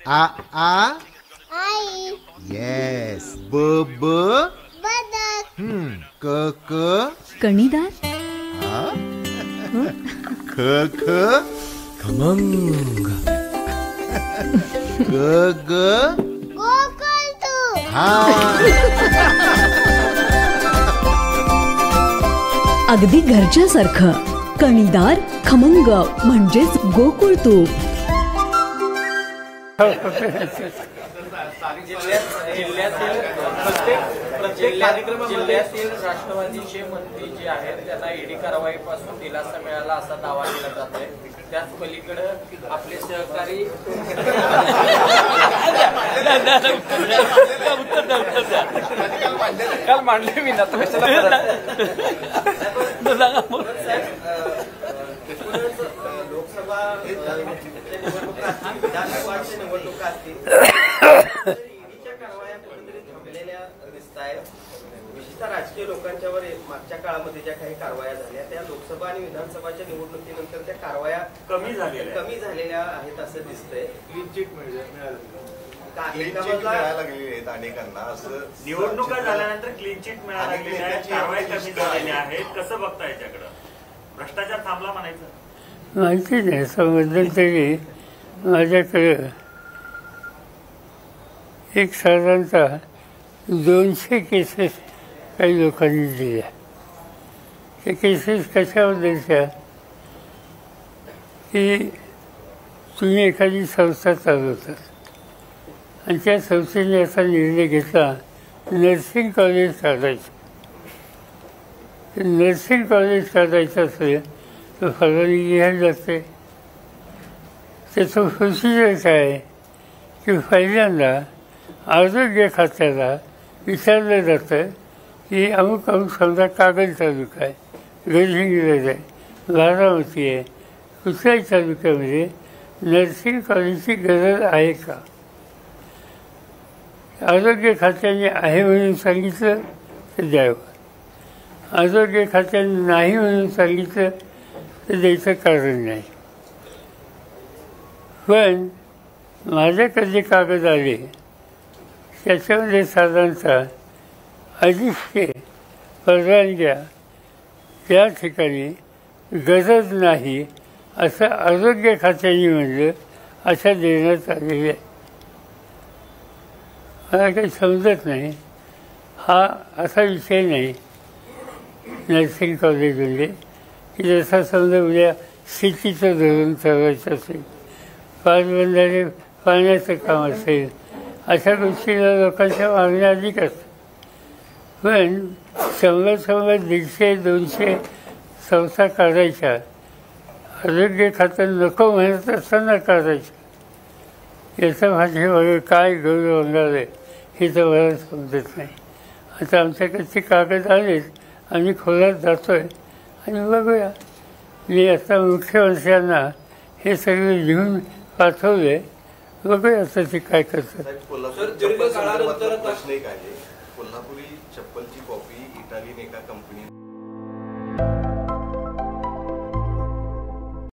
आ आ आई. Yes. ब ब बदक. क क कणीदार. ख ख खमंग. ग ग गोकुळतू. हा. अगदी घरच्यासारखं. कणीदार खमंग म्हणजेच गोकुळ तूप. जिल्ह्यातील राष्ट्रवादीचे मंत्री जे आहेत त्यांना ईडी कारवाईपासून दिलासा मिळाला असा दावा केला जात आहे. त्याच पलीकडे आपले सहकारी काल मांडले मी ना लोकसभा विधानसभाच्या निवडणुका असतील ईडीच्या कारवाया कुठेतरी थांबलेल्या दिसत आहेत. विशेषतः राजकीय लोकांच्यावर मागच्या काळामध्ये ज्या काही कारवाया झाल्या त्या लोकसभा आणि विधानसभाच्या निवडणुकीनंतर त्या कारवाया कमी झालेल्या आहेत असं दिसतंय. क्लीन चिट अनेकांना असं निवडणुका झाल्यानंतर क्लीन चिट मिळायला लागलेली आहे, कारवाई कमी झालेल्या आहेत. कसं बघता याच्याकडं? भ्रष्टाचार थांबला म्हणायचं? माहिती नाही समजलं तरी माझ्याकडे एक साधारणतः 200 केसेस काही लोकांनी दिल्या. त्या केसेस कशाबद्दलच्या की तुम्ही एखादी संस्था चालवतात आणि त्या संस्थेने असा निर्णय घेतला नर्सिंग कॉलेज काढायचं. नर्सिंग कॉलेज काढायचं असेल तर परवानगी घ्यायला लागते. त्याचं प्रोसिजर काय आहे की पहिल्यांदा आरोग्य खात्याला विचारलं जातं की अमुक अमुक समजा कागल तालुका आहे, गडहिंग्लज आहे, बारामती आहे, कुठल्याही तालुक्यामध्ये नर्सिंग कॉलेजची गरज आहे का? आरोग्य खात्याने आहे म्हणून सांगितलं तर द्यावं. आरोग्य खात्याने नाही म्हणून सांगितलं तर द्यायचं कारण नाही. पण माझ्याकडे कागद आले त्याच्यामध्ये साधारणतः 250 परवानग्या त्या ठिकाणी गरज नाही असं आरोग्य खात्याने म्हणलं, अशा देण्यात आलेल्या आहे. मला काही समजत नाही. हा असा विषय नाही नर्सिंग कॉलेज म्हणजे की जसा समजा उद्या शेतीचं धोरण चालवायचं असेल, पाटबंधारे पाण्याचं काम असेल, अशा गोष्टीला लोकांच्या मागण्या अधिक असतात. पण 100, 150, 200 संस्था काढायच्या, आरोग्य खातं नको म्हणत असताना काढायच्या. याचा माझ्यावर काय गौरव होणार आहे हे तर मला समजत नाही. आता आमच्याकडचे कागद आलेच, आम्ही खोलात जातो आहे आणि बघूया. मी आता मुख्यमंत्र्यांना हे सगळे लिहून पाठवले, बघूया आता ते काय करतात. कोल्हापुरी चप्पलची कॉपी इटालियन एका कंपनी